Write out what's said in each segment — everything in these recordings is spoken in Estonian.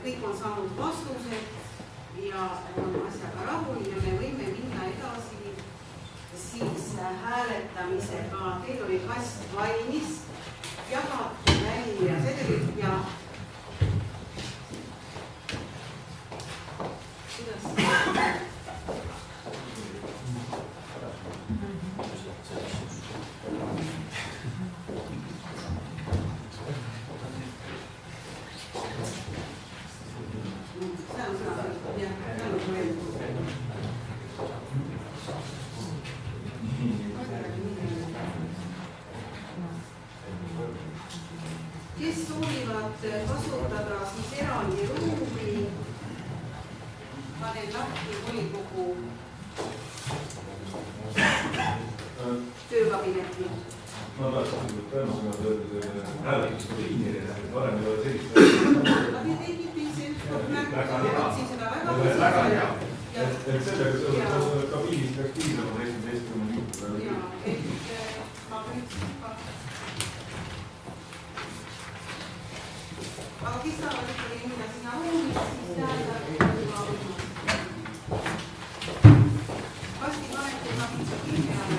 kõik on saanud vastused ja on asjaga rahul ja me võime minna edasi siis hääletamisega. Teil oli kast valmis, jagati välja sedelid ja kes soovivad kasutada siis eraldi ruumi, panen lahti volikogu töökabineti. Ma tahtsin, et tõenäoliselt hääletust liini, varem ei ole sellist. Aga tegid see ükskord märku, ma võtsin seda väga hea. Et sellega kabiinist peaks piisama 17 minutit. Jaa, et ma võtsin ka. Aga kes saavad ikkagi minna sinna ruumist, siis tähendab, kasti panete ka piisab kirjale.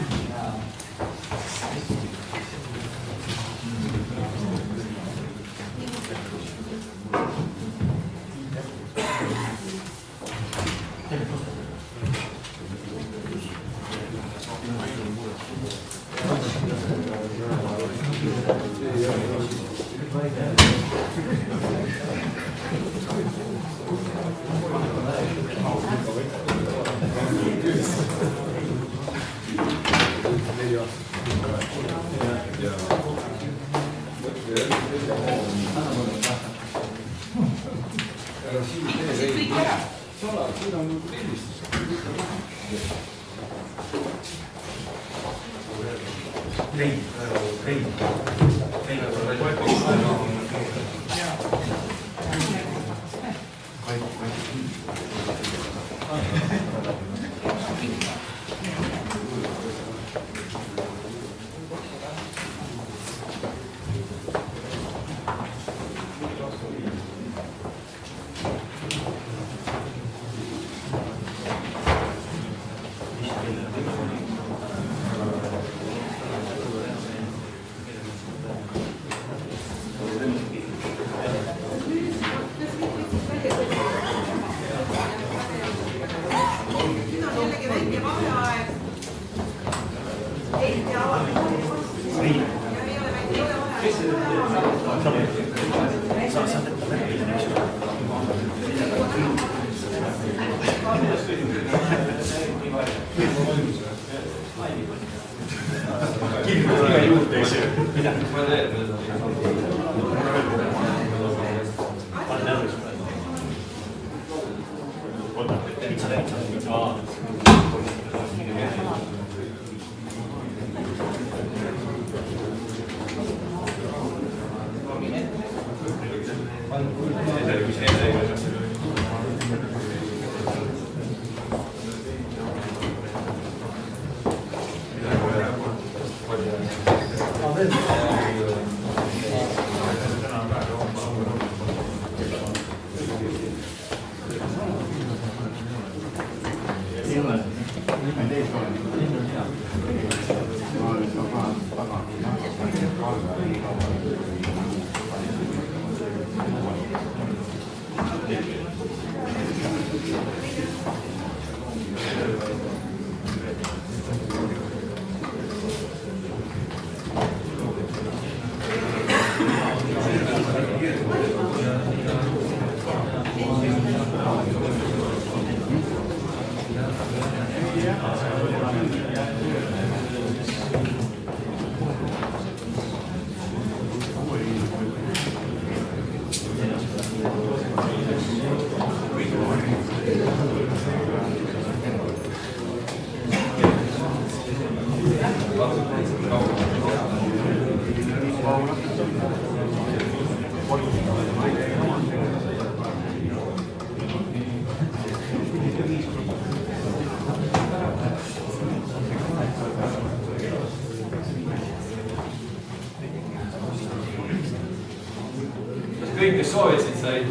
Kõik, kes soovisid, said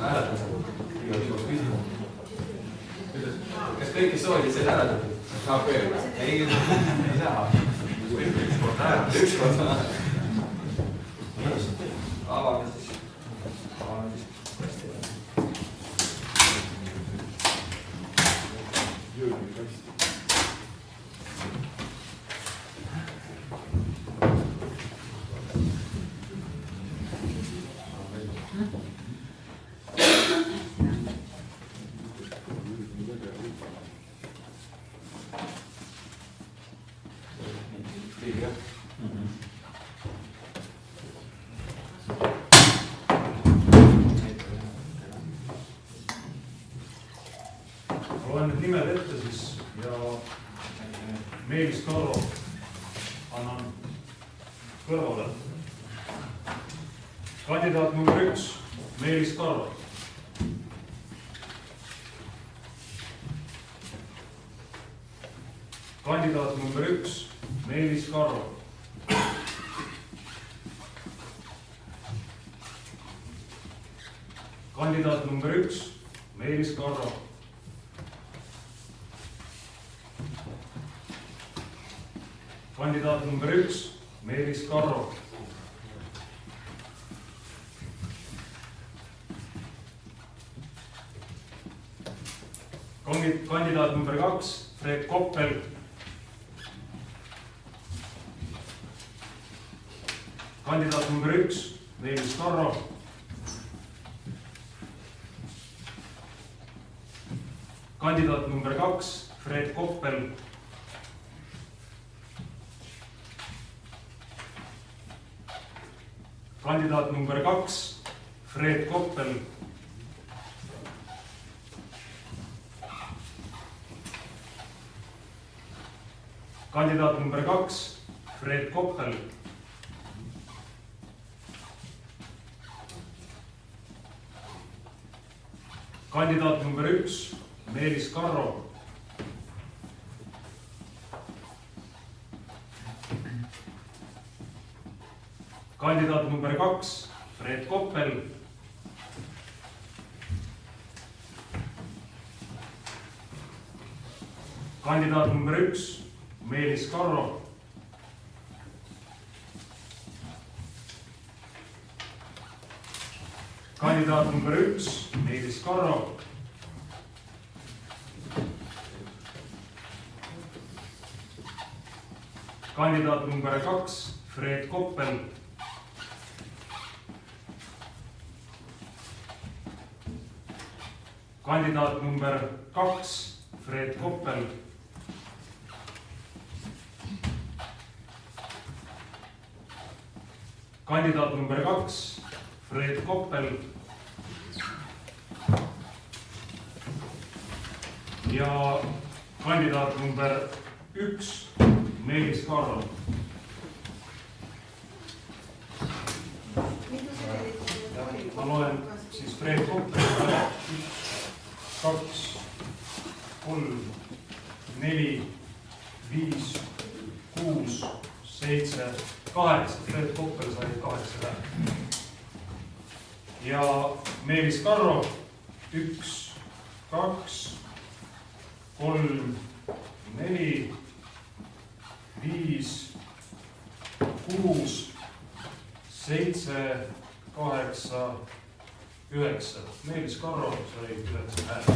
hääletada. Kas kõik, kes soovid, said hääletada? Saab veel? Ei saa. Üks kord. Avame siis. Loen need nimed ette siis ja Meelis Karro annan kõrvale. Kandidaat number 1, Meelis Karro. Kandidaat number 1, Meelis Karro. Kandidaat number 1, Meelis Karro. Kandidaat number 1, Meelis Karro. Kandidaat number 2, Fred Koppel. Kandidaat number 1, Meelis Karro. Kandidaat number 2, Fred Koppel. Kandidaat number 2, Fred Koppel. Kandidaat number 2, Fred Koppel. Kandidaat number 1, Meelis Karro. Kandidaat number 2, Fred Koppel. Kandidaat number 1, Meelis Karro. Kandidaat number 1, Meelis Karro. Kandidaat number 2, Fred Koppel. Kandidaat number 2, Fred Koppel. Kandidaat number 2, Fred Koppel. Ja kandidaat number 1, Meelis Karro. Ma loen siis Fred Koppel. 2, 3, 4, 5, 6, 7, 8. Fred Koppel sai 8 häält. Ja Meelis Karro 1, 2, 3, 4, 5, 6, 7, 8, 9. Meelis Karro sai 9 häält.